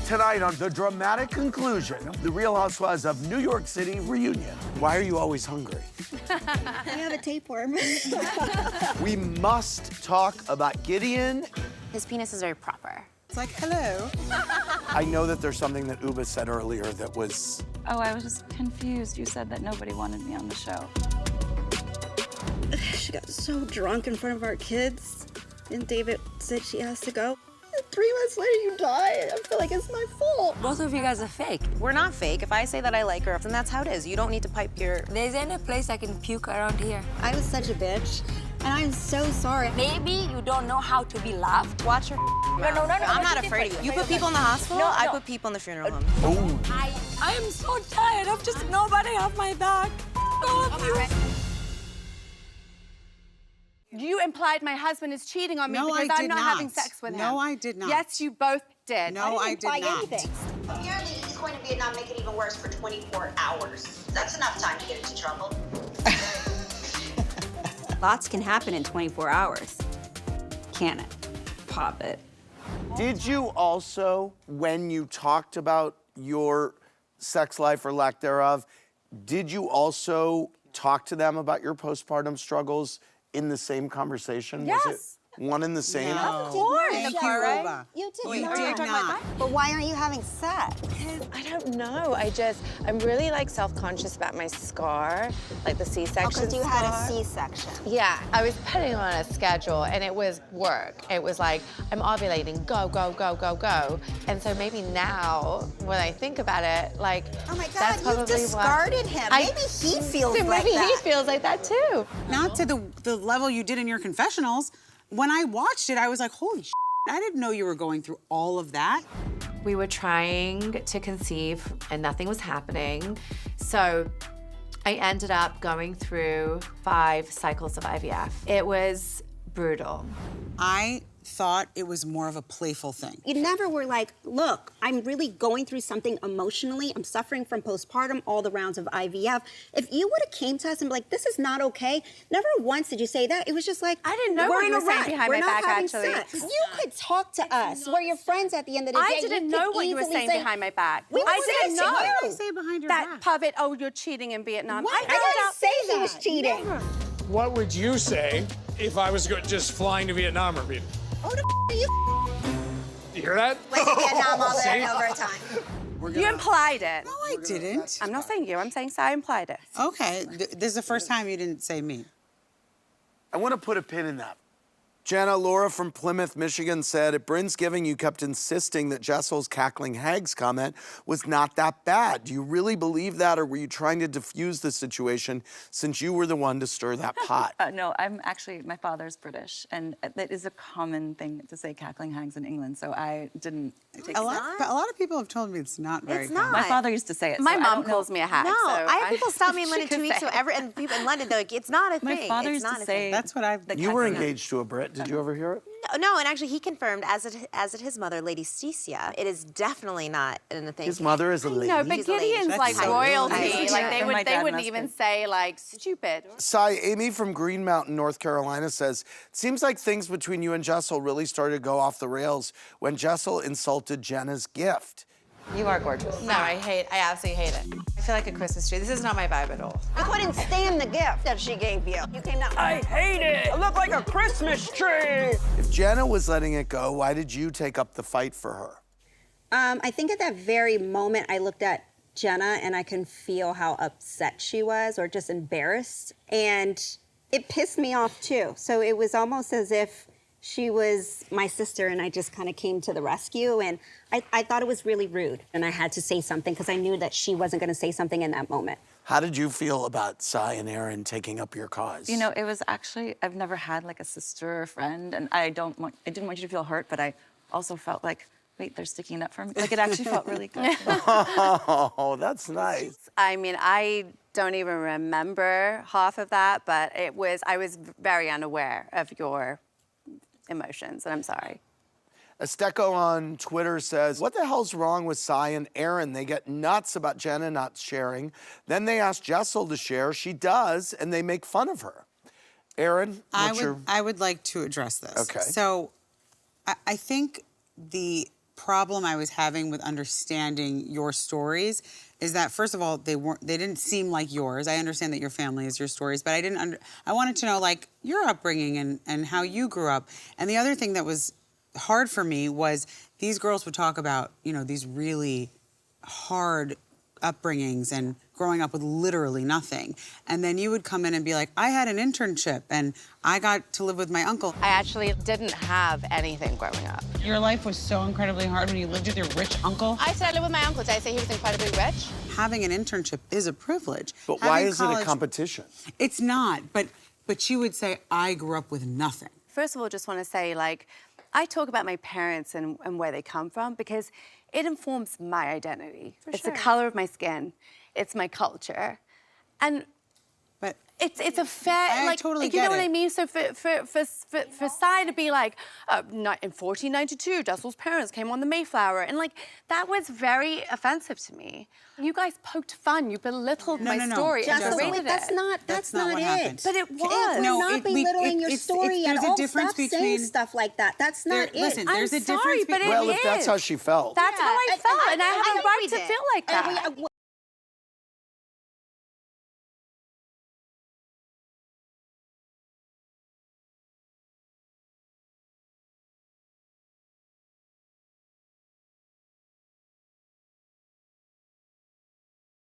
Tonight on the dramatic conclusion of the Real Housewives of New York City reunion. Why are you always hungry? I have a tapeworm. We must talk about Gideon. His penis is very proper. It's like, hello. I know that there's something that Uba said earlier that was... Oh, I was just confused. You said that nobody wanted me on the show. She got so drunk in front of our kids, and David said she has to go. 3 months later, you die. I feel like it's my fault. Both of you guys are fake. We're not fake. If I say that I like her, then that's how it is. You don't need to pipe your... There's any place I can puke around here. I was such a bitch, and I'm so sorry. Maybe you don't know how to be loved. Watch your No. I'm not afraid of you. You put people in the hospital, No, I no. put people in the funeral home. Oh. I am so tired of just nobody have my back. All of you. You implied my husband is cheating on me No, because I I'm did not not. having sex with him. No, I did not. Yes, you both did. No, I did not. Apparently, he's going to Vietnam, make it even worse for 24 hours. That's enough time to get into trouble. Lots can happen in 24 hours. Can it? Pop it. Did you also, when you talked about your sex life or lack thereof, did you also talk to them about your postpartum struggles in the same conversation? Yes. Was it one and the same? No. Of course. Thank you, Right? Uba. You did We not. did not. But why aren't you having sex? I don't know. I'm really like self-conscious about my scar, like the C-section Because you had a C-section. Yeah, I was putting on a schedule and it was work. It was like, I'm ovulating, go, go, go, go, go. And so maybe now, when I think about it, like, Oh my that's God, probably you've discarded him. Maybe he feels so like maybe that. he feels like that too. Not to the level you did in your confessionals. When I watched it, I was like, holy shit, I didn't know you were going through all of that. We were trying to conceive and nothing was happening. So I ended up going through 5 cycles of IVF. It was brutal. I thought it was more of a playful thing. You never were like, look, I'm really going through something emotionally. I'm suffering from postpartum, all the rounds of IVF. If you would have came to us and be like, this is not okay, never once did you say that. It was just like, I didn't know we're what in you a were saying rut. behind We're my not back, having actually. sex. You could talk to us. We're your friends at the end of the day. I didn't know what you were saying behind my back. We I didn't didn't say know. it. What did I say behind your That back? puppet, oh, you're cheating in Vietnam. What? I I didn't say he was cheating. What would you say if I was just flying to Vietnam or being? Oh, the you You hear that? like Vietnam all See? that over time. You implied it. No, I didn't. I'm not saying you. I'm saying I implied it. Okay, this is the first time you didn't say me. I want to put a pin in that. Jenna, Laura from Plymouth, Michigan said, at Brinsgiving, you kept insisting that Jessel's cackling hags comment was not that bad. Do you really believe that, or were you trying to diffuse the situation since you were the one to stir that pot? No, I'm actually, my father's British, and that is a common thing to say cackling hags in England, so I didn't take A lot of people have told me it's not very It's common. not. My father used to say it. My so I mom don't know. calls me a hag. No, so I have people stop me in London 2 weeks, say. and people in London, they're like, it's not a My thing. father It's used not to a say thing. That's what I've... that You were cackling- engaged to a Brit. Did you ever hear it? No, and actually he confirmed, as did his mother, Lady Cecia. It is definitely not a thing. His mother is a lady. No, but She's a lady. Gideon's That's like so royalty. nice. Like And my they dad wouldn't must even be. say like stupid. Sai, Amy from Green Mountain, North Carolina says, it seems like things between you and Jessel really started to go off the rails when Jessel insulted Jenna's gift. You are gorgeous. No, I absolutely hate it. I feel like a Christmas tree. This is not my vibe at all. You couldn't stand the gift that she gave you. You came down. I hate it. I look like a Christmas tree. If Jenna was letting it go, why did you take up the fight for her? I think at that very moment, I looked at Jenna and I can feel how upset she was or just embarrassed. And it pissed me off too. So it was almost as if she was my sister and I just kind of came to the rescue. And I thought it was really rude. And I had to say something because I knew that she wasn't going to say something in that moment. How did you feel about Sai and Erin taking up your cause? You know, it was actually, I've never had like a sister or a friend, and I didn't want you to feel hurt, but I also felt like, wait, they're sticking up for me. Like, it actually felt really good. Oh, that's nice. I mean, I don't even remember half of that, but I was very unaware of your emotions, and I'm sorry. Esteco on Twitter says, what the hell's wrong with Sai and Erin? They get nuts about Jenna not sharing. Then they ask Jessel to share. She does, and they make fun of her. Erin, I would like to address this. Okay. So I think the problem I was having with understanding your stories is that, first of all, they didn't seem like yours. I understand that your family is your stories, but I wanted to know, like, your upbringing and how you grew up. And the other thing that was hard for me was these girls would talk about, you know, these really hard upbringings and growing up with literally nothing. And then you would come in and be like, I had an internship and I got to live with my uncle. I actually didn't have anything growing up. Your life was so incredibly hard when you lived with your rich uncle. I said I lived with my uncle. Did I say he was incredibly rich? Having an internship is a privilege. But why is it a competition? It's not, but she would say, I grew up with nothing. First of all, just want to say, like, I talk about my parents and where they come from because it informs my identity. It's the color of my skin. It's my culture. And it's a fair, like, totally you know what it. I mean? So for Sai to be like, in 1492, Jessel's parents came on the Mayflower, and like, that was very offensive to me. You guys poked fun, you belittled my story. Jessel, and that's not what it. happened. But it was. We're not belittling your story at all. Difference Stop saying stuff like that. That's not it. Listen, there's a I'm sorry, difference. but it Well, is. if that's how she felt. That's how I felt, and I have a right to feel like that. And